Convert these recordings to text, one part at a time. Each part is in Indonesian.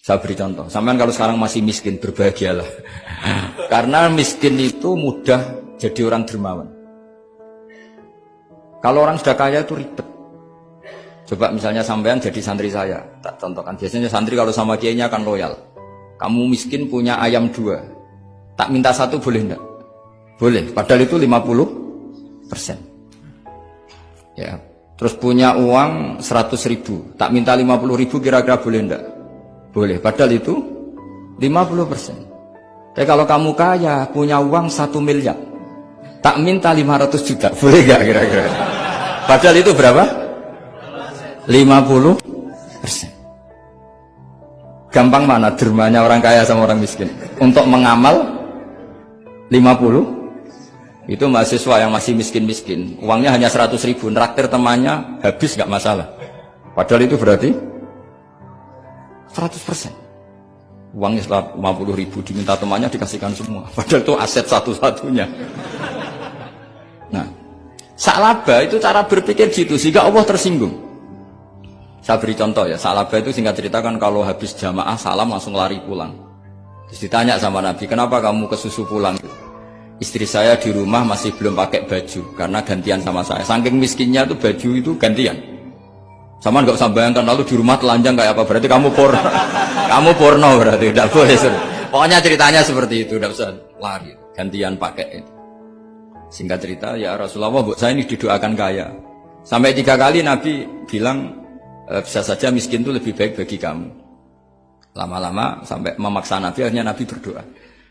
Saya beri contoh. Sampean kalau sekarang masih miskin, berbahagialah. Karena miskin itu mudah jadi orang dermawan. Kalau orang sudah kaya itu ribet. Coba misalnya sampean jadi santri saya, tak contohkan. Biasanya santri kalau sama kiainya akan loyal. Kamu miskin punya ayam 2, tak minta 1 boleh enggak? Boleh, padahal itu 50%. Ya, terus punya uang 100.000, tak minta 50.000 kira-kira boleh enggak? Boleh, padahal itu 50%. Tapi kalau kamu kaya, punya uang 1 miliar, tak minta 500 juta, boleh enggak kira-kira? Padahal itu berapa? 50%. Gampang mana dermanya orang kaya sama orang miskin? Untuk mengamal 50, itu mahasiswa yang masih miskin-miskin, uangnya hanya 100.000, nraktir temannya habis nggak masalah. Padahal itu berarti 100%. Uangnya 50.000 diminta temannya dikasihkan semua. Padahal itu aset satu-satunya. Nah, salaba itu cara berpikir gitu sehingga Allah tersinggung. Saya beri contoh ya, salaba itu singkat cerita kan kalau habis jamaah salam langsung lari pulang. Terus ditanya sama Nabi, kenapa kamu kesusu pulang? Istri saya di rumah masih belum pakai baju karena gantian sama saya. Saking miskinnya tuh baju itu gantian. Sama nggak usah bayangkan lalu di rumah telanjang kayak apa, berarti kamu porno. Kamu porno berarti, tidak boleh. Pokoknya ceritanya seperti itu, tidak usah lari, gantian pakai. Singkat cerita, ya Rasulullah, bu saya ini didoakan kaya. Sampai 3 kali Nabi bilang, bisa saja miskin itu lebih baik bagi kamu. Lama-lama sampai memaksa Nabi, akhirnya Nabi berdoa.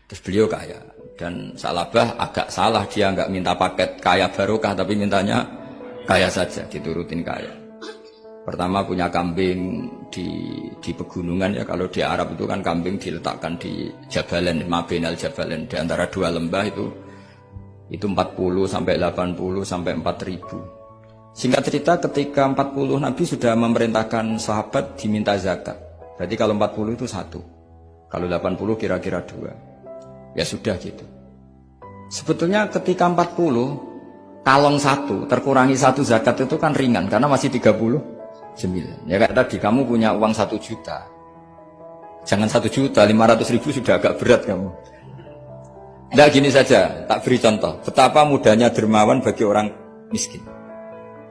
Terus beliau kaya. Dan Salabah agak salah, dia nggak minta paket kaya barokah, tapi mintanya kaya saja, diturutin kaya. Pertama punya kambing di pegunungan ya, kalau di Arab itu kan kambing diletakkan di Jabalen, Mabinal Jabalen, di antara 2 lembah itu 40 sampai 80 sampai 4.000. Singkat cerita ketika 40 Nabi sudah memerintahkan sahabat diminta zakat. Berarti kalau 40 itu 1, kalau 80 kira-kira 2. Ya sudah gitu. Sebetulnya ketika 40 kalong 1 terkurangi 1 zakat itu kan ringan karena masih 39. Ya kayak tadi kamu punya uang 1 juta. Jangan 1 juta, 500.000 sudah agak berat kamu. Tidak gini saja, tak beri contoh. Betapa mudahnya dermawan bagi orang miskin.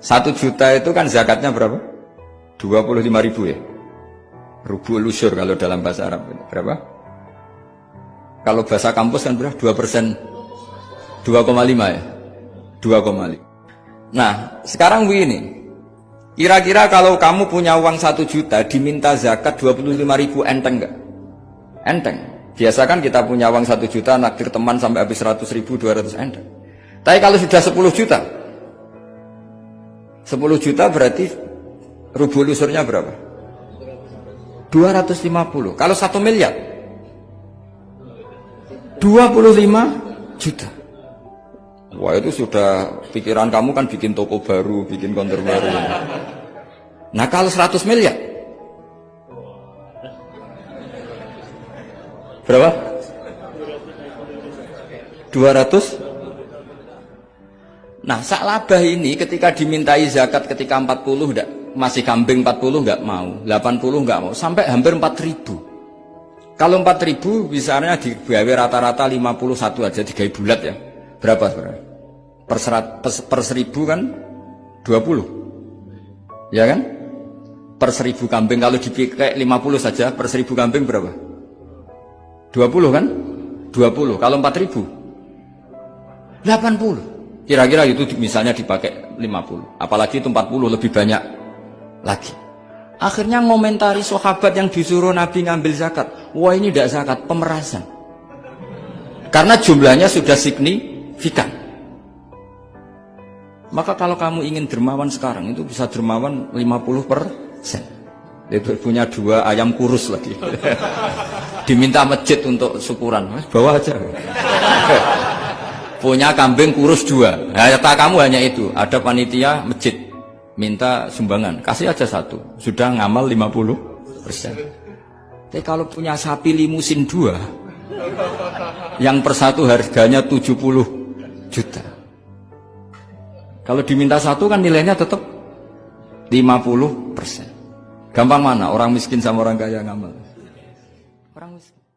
1 juta itu kan zakatnya berapa? 25.000 ya. Rubul usyur kalau dalam bahasa Arab. Berapa? Kalau bahasa kampus kan berapa? 2%. 2,5 ya. 2,5. Nah, sekarang begini. Kira-kira kalau kamu punya uang 1 juta diminta zakat 25.000 enteng enggak? Enteng. Biasa kan kita punya uang 1 juta naktir teman sampai habis 100.000, 200 enteng. Tapi kalau sudah 10 juta 10 juta berarti rubul usurnya berapa? 250. Kalau 1 miliar 25 juta. Wah itu sudah pikiran kamu kan bikin toko baru, bikin konter baru. Nah kalau 100 miliar berapa? 200. Nah Salabah ini ketika dimintai zakat ketika 40 enggak, masih kambing 40 enggak mau, 80 enggak mau, sampai hampir 4.000. Kalau 4.000 misalnya digawe rata-rata 51 aja digawe bulat ya. Berapa sebenarnya? Per 1.000 kan 20. Ya kan? Per 1.000 kambing kalau dipakai 50 saja per 1.000 kambing berapa? 20 kan? 20. Kalau 4.000 80. Kira-kira itu misalnya dipakai 50. Apalagi itu 40 lebih banyak lagi. Akhirnya ngomentari sahabat yang disuruh Nabi ngambil zakat. Wah ini tidak zakat, pemerasan. Karena jumlahnya sudah signifikan. Maka kalau kamu ingin dermawan sekarang itu bisa dermawan 50%. Itu punya 2 ayam kurus lagi. Diminta masjid untuk syukuran. Bawa aja. Punya kambing kurus 2. Nah, kamu hanya itu. Ada panitia masjid minta sumbangan, kasih aja 1. Sudah ngamal 50%. Tapi kalau punya sapi limusin 2, yang per 1 harganya 70 juta. Kalau diminta 1 kan nilainya tetap 50%. Gampang mana orang miskin sama orang kaya ngamal? orang miskin.